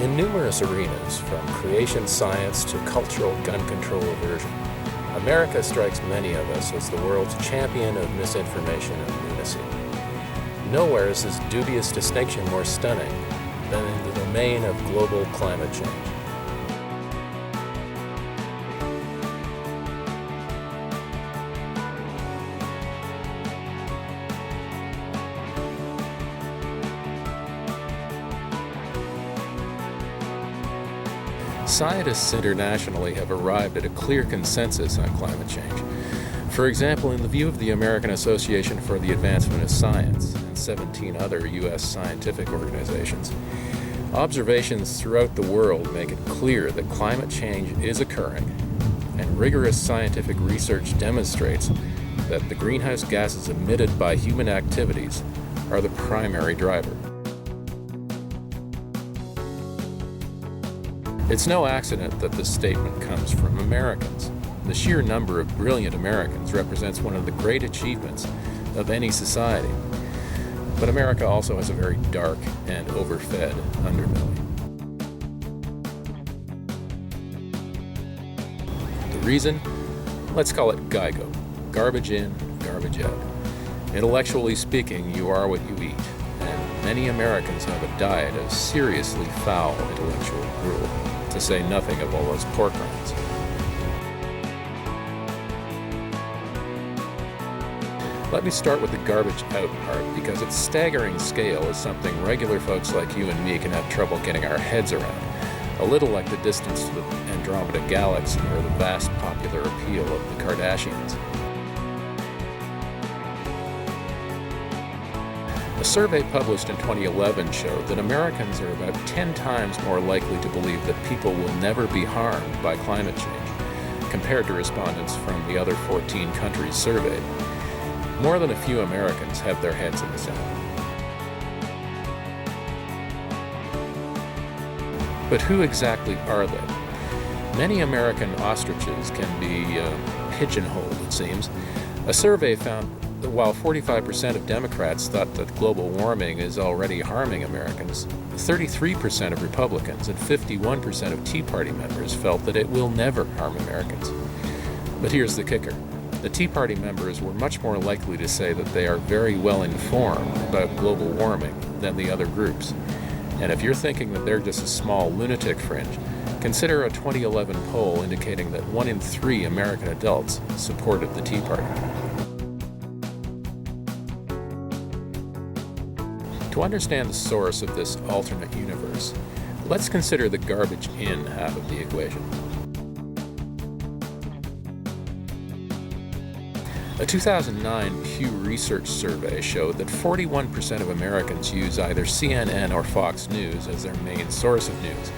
In numerous arenas, from creation science to cultural gun control aversion, America strikes many of us as the world's champion of misinformation and lunacy. Nowhere is this dubious distinction more stunning than in the domain of global climate change. Scientists internationally have arrived at a clear consensus on climate change. For example, in the view of the American Association for the Advancement of Science and 17 other U.S. scientific organizations, observations throughout the world make it clear that climate change is occurring, and rigorous scientific research demonstrates that the greenhouse gases emitted by human activities are the primary driver. It's no accident that this statement comes from Americans. The sheer number of brilliant Americans represents one of the great achievements of any society. But America also has a very dark and overfed underbelly. The reason? Let's call it GIGO. Garbage in, garbage out. Intellectually speaking, you are what you eat. And many Americans have a diet of seriously foul intellectual gruel, to say nothing of all those pork rinds. Let me start with the garbage out part, because its staggering scale is something regular folks like you and me can have trouble getting our heads around. A little like the distance to the Andromeda Galaxy or the vast popular appeal of the Kardashians. A survey published in 2011 showed that Americans are about 10 times more likely to believe that people will never be harmed by climate change, compared to respondents from the other 14 countries surveyed. More than a few Americans have their heads in the sand. But who exactly are they? Many American ostriches can be pigeonholed, it seems. A survey found that while 45% of Democrats thought that global warming is already harming Americans, 33% of Republicans and 51% of Tea Party members felt that it will never harm Americans. But here's the kicker. The Tea Party members were much more likely to say that they are very well informed about global warming than the other groups. And if you're thinking that they're just a small lunatic fringe, consider a 2011 poll indicating that 1 in 3 American adults supported the Tea Party. To understand the source of this alternate universe, let's consider the garbage in half of the equation. A 2009 Pew Research survey showed that 41% of Americans use either CNN or Fox News as their main source of news.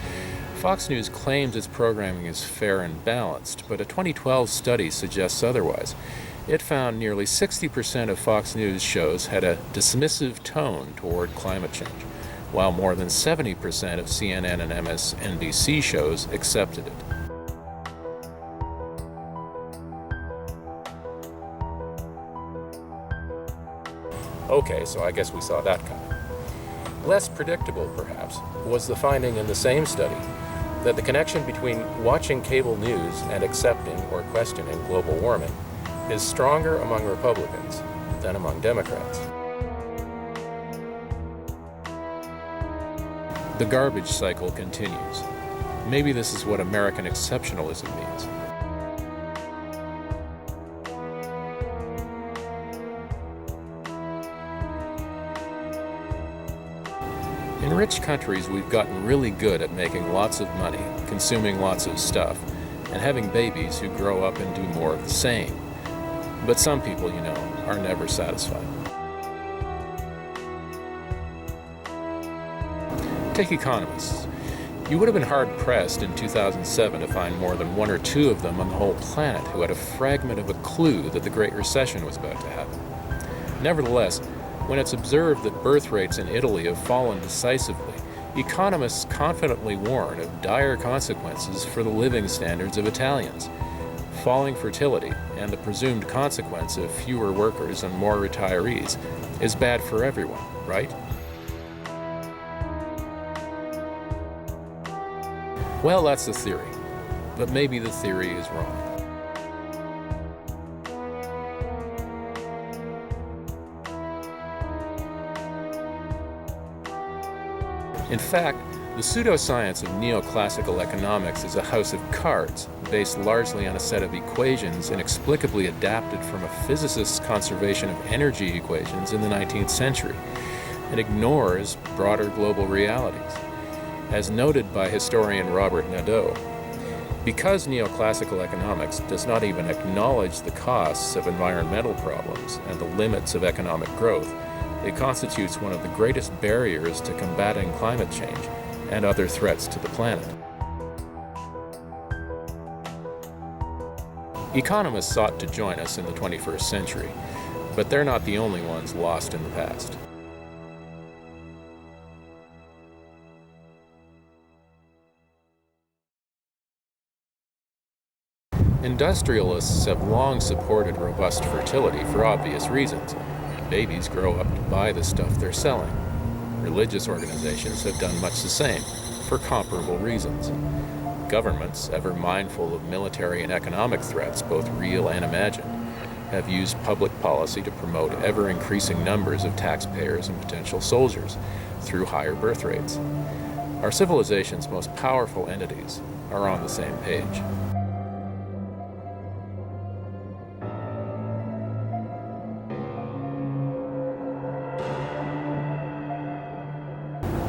Fox News claims its programming is fair and balanced, but a 2012 study suggests otherwise. It found nearly 60% of Fox News shows had a dismissive tone toward climate change, while more than 70% of CNN and MSNBC shows accepted it. Okay, so I guess we saw that coming. Less predictable, perhaps, was the finding in the same study that the connection between watching cable news and accepting or questioning global warming is stronger among Republicans than among Democrats. The garbage cycle continues. Maybe this is what American exceptionalism means. In rich countries, we've gotten really good at making lots of money, consuming lots of stuff, and having babies who grow up and do more of the same. But some people, you know, are never satisfied. Take economists. You would have been hard-pressed in 2007 to find more than 1 or 2 of them on the whole planet who had a fragment of a clue that the Great Recession was about to happen. Nevertheless, when it's observed that birth rates in Italy have fallen decisively, economists confidently warn of dire consequences for the living standards of Italians. Falling fertility, and the presumed consequence of fewer workers and more retirees, is bad for everyone, right? Well, that's the theory, but maybe the theory is wrong. In fact, the pseudoscience of neoclassical economics is a house of cards based largely on a set of equations inexplicably adapted from a physicist's conservation of energy equations in the 19th century, and ignores broader global realities. As noted by historian Robert Nadeau, because neoclassical economics does not even acknowledge the costs of environmental problems and the limits of economic growth, it constitutes one of the greatest barriers to combating climate change and other threats to the planet. Economists sought to join us in the 21st century, but they're not the only ones lost in the past. Industrialists have long supported robust fertility for obvious reasons. Babies grow up to buy the stuff they're selling. Religious organizations have done much the same, for comparable reasons. Governments, ever mindful of military and economic threats, both real and imagined, have used public policy to promote ever-increasing numbers of taxpayers and potential soldiers through higher birth rates. Our civilization's most powerful entities are on the same page.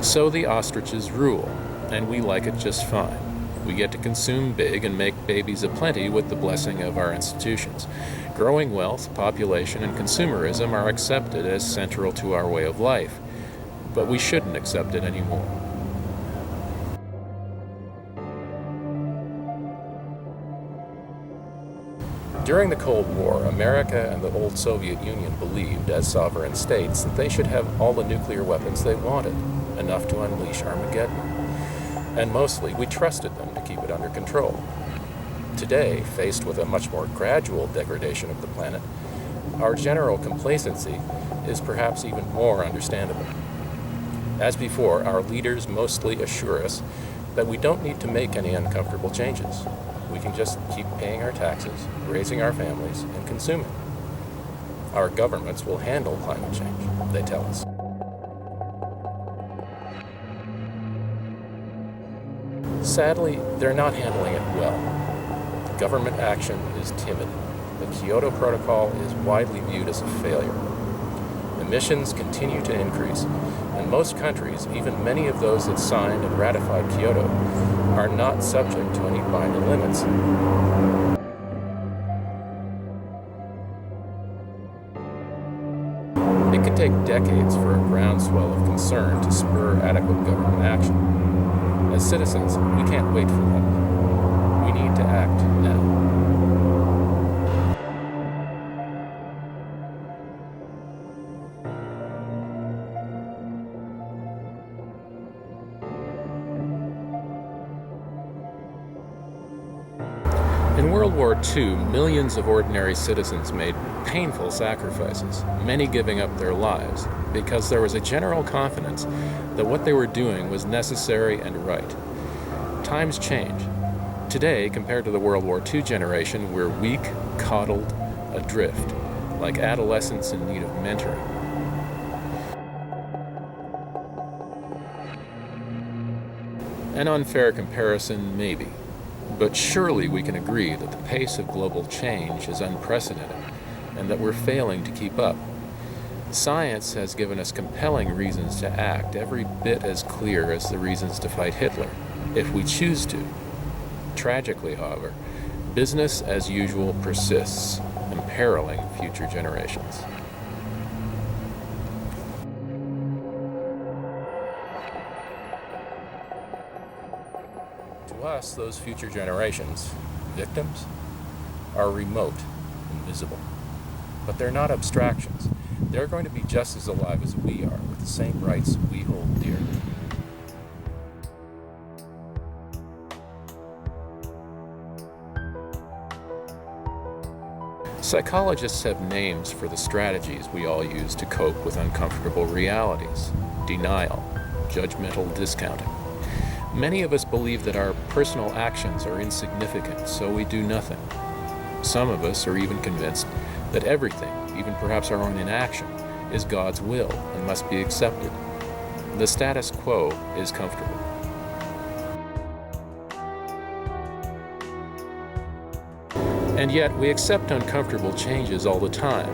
So the ostriches rule, and we like it just fine. We get to consume big and make babies aplenty with the blessing of our institutions. Growing wealth, population, and consumerism are accepted as central to our way of life, but we shouldn't accept it anymore. During the Cold War, America and the old Soviet Union believed, as sovereign states, that they should have all the nuclear weapons they wanted, enough to unleash Armageddon. And mostly, we trusted them to keep it under control. Today, faced with a much more gradual degradation of the planet, our general complacency is perhaps even more understandable. As before, our leaders mostly assure us that we don't need to make any uncomfortable changes. We can just keep paying our taxes, raising our families, and consuming. Our governments will handle climate change, they tell us. Sadly, they're not handling it well. Government action is timid. The Kyoto Protocol is widely viewed as a failure. Emissions continue to increase, and most countries, even many of those that signed and ratified Kyoto, are not subject to any binding limits. It could take decades for a groundswell of concern to spur adequate government action. As citizens, we can't wait for that. We need to act now. In World War II, millions of ordinary citizens made painful sacrifices, many giving up their lives, because there was a general confidence that what they were doing was necessary and right. Times change. Today, compared to the World War II generation, we're weak, coddled, adrift, like adolescents in need of mentoring. An unfair comparison, maybe. But surely we can agree that the pace of global change is unprecedented and that we're failing to keep up. Science has given us compelling reasons to act, every bit as clear as the reasons to fight Hitler, if we choose to. Tragically, however, business as usual persists, imperiling future generations. To us, those future generations, victims, are remote and visible. But they're not abstractions. They're going to be just as alive as we are, with the same rights we hold dear. Psychologists have names for the strategies we all use to cope with uncomfortable realities: denial, judgmental discounting. Many of us believe that our personal actions are insignificant, so we do nothing. Some of us are even convinced that everything, even perhaps our own inaction, is God's will and must be accepted. The status quo is comfortable. And yet, we accept uncomfortable changes all the time.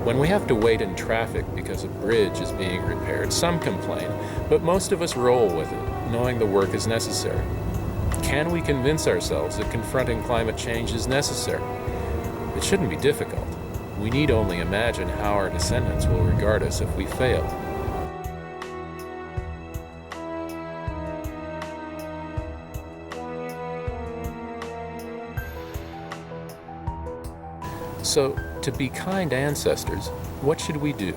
When we have to wait in traffic because a bridge is being repaired, some complain, but most of us roll with it, knowing the work is necessary. Can we convince ourselves that confronting climate change is necessary? It shouldn't be difficult. We need only imagine how our descendants will regard us if we fail. So, to be kind ancestors, what should we do?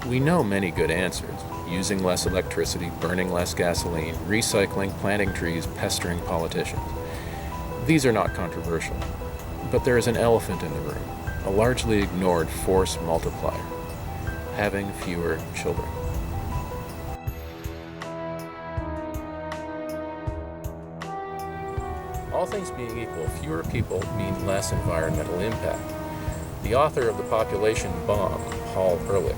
We know many good answers: using less electricity, burning less gasoline, recycling, planting trees, pestering politicians. These are not controversial. But there is an elephant in the room, a largely ignored force multiplier: having fewer children. All things being equal, fewer people mean less environmental impact. The author of The Population Bomb, Paul Ehrlich,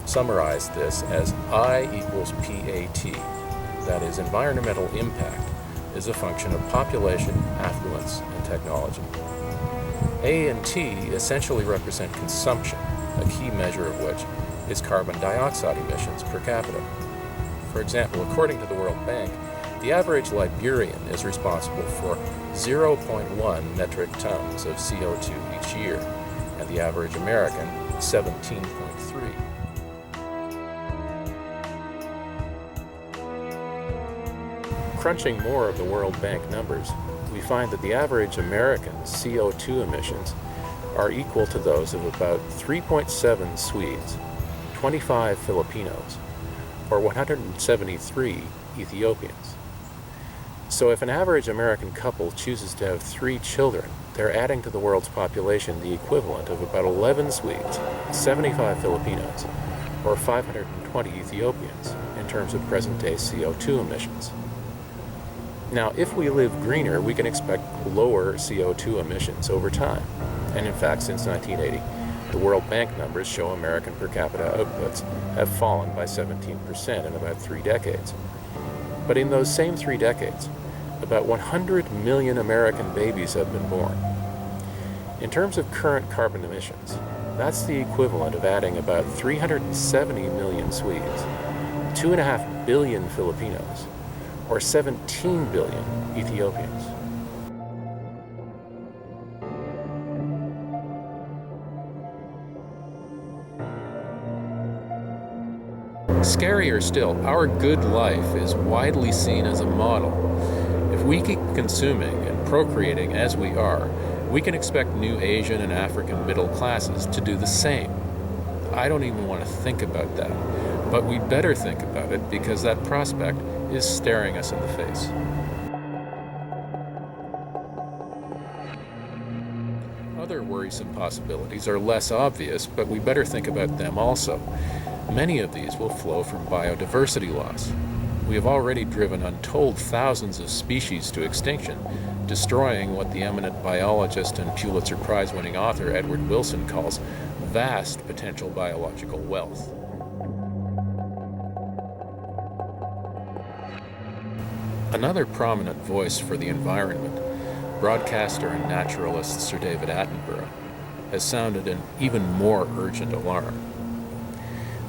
summarized this as I equals PAT. That is, environmental impact is a function of population, affluence, and technology. A and T essentially represent consumption, a key measure of which is carbon dioxide emissions per capita. For example, according to the World Bank, the average Liberian is responsible for 0.1 metric tons of CO2 each year, and the average American, 17.3. Crunching more of the World Bank numbers, we find that the average American's CO2 emissions are equal to those of about 3.7 Swedes, 25 Filipinos, or 173 Ethiopians. So if an average American couple chooses to have 3 children, they're adding to the world's population the equivalent of about 11 Swedes, 75 Filipinos, or 520 Ethiopians in terms of present-day CO2 emissions. Now, if we live greener, we can expect lower CO2 emissions over time. And in fact, since 1980, the World Bank numbers show American per capita outputs have fallen by 17% in about 3 decades. But in those same 3 decades, about 100 million American babies have been born. In terms of current carbon emissions, that's the equivalent of adding about 370 million Swedes, 2.5 billion Filipinos, or 17 billion Ethiopians. Scarier still, our good life is widely seen as a model. If we keep consuming and procreating as we are, we can expect new Asian and African middle classes to do the same. I don't even want to think about that, but we'd better think about it because that prospect is staring us in the face. Other worrisome possibilities are less obvious, but we better think about them also. Many of these will flow from biodiversity loss. We have already driven untold thousands of species to extinction, destroying what the eminent biologist and Pulitzer Prize-winning author Edward Wilson calls vast potential biological wealth. Another prominent voice for the environment, broadcaster and naturalist Sir David Attenborough, has sounded an even more urgent alarm.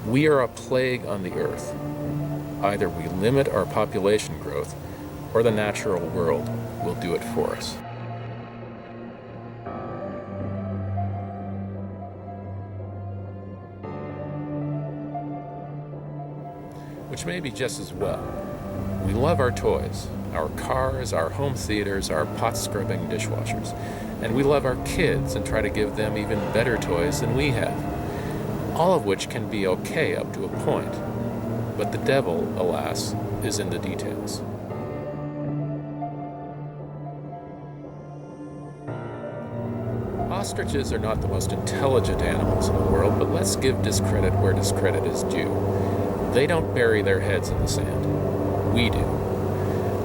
We are a plague on the earth. Either we limit our population growth, or the natural world will do it for us. Which may be just as well. We love our toys, our cars, our home theaters, our pot-scrubbing dishwashers, and we love our kids and try to give them even better toys than we have. All of which can be okay up to a point, but the devil, alas, is in the details. Ostriches are not the most intelligent animals in the world, but let's give discredit where discredit is due. They don't bury their heads in the sand. We do.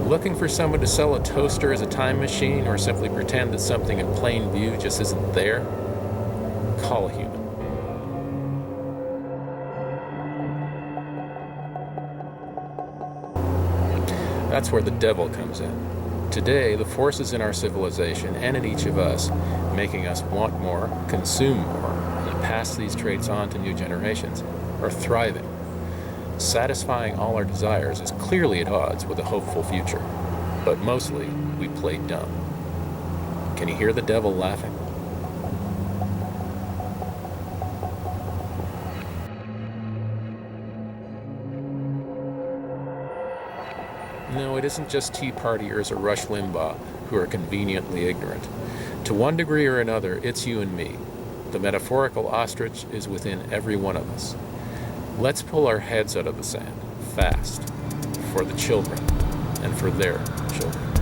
Looking for someone to sell a toaster as a time machine, or simply pretend that something in plain view just isn't there? Call a human. That's where the devil comes in. Today, the forces in our civilization and in each of us, making us want more, consume more, and pass these traits on to new generations, are thriving. Satisfying all our desires is clearly at odds with a hopeful future, but mostly we play dumb. Can you hear the devil laughing? No, it isn't just Tea Partiers or Rush Limbaugh who are conveniently ignorant. To one degree or another, it's you and me. The metaphorical ostrich is within every one of us. Let's pull our heads out of the sand, fast, for the children and for their children.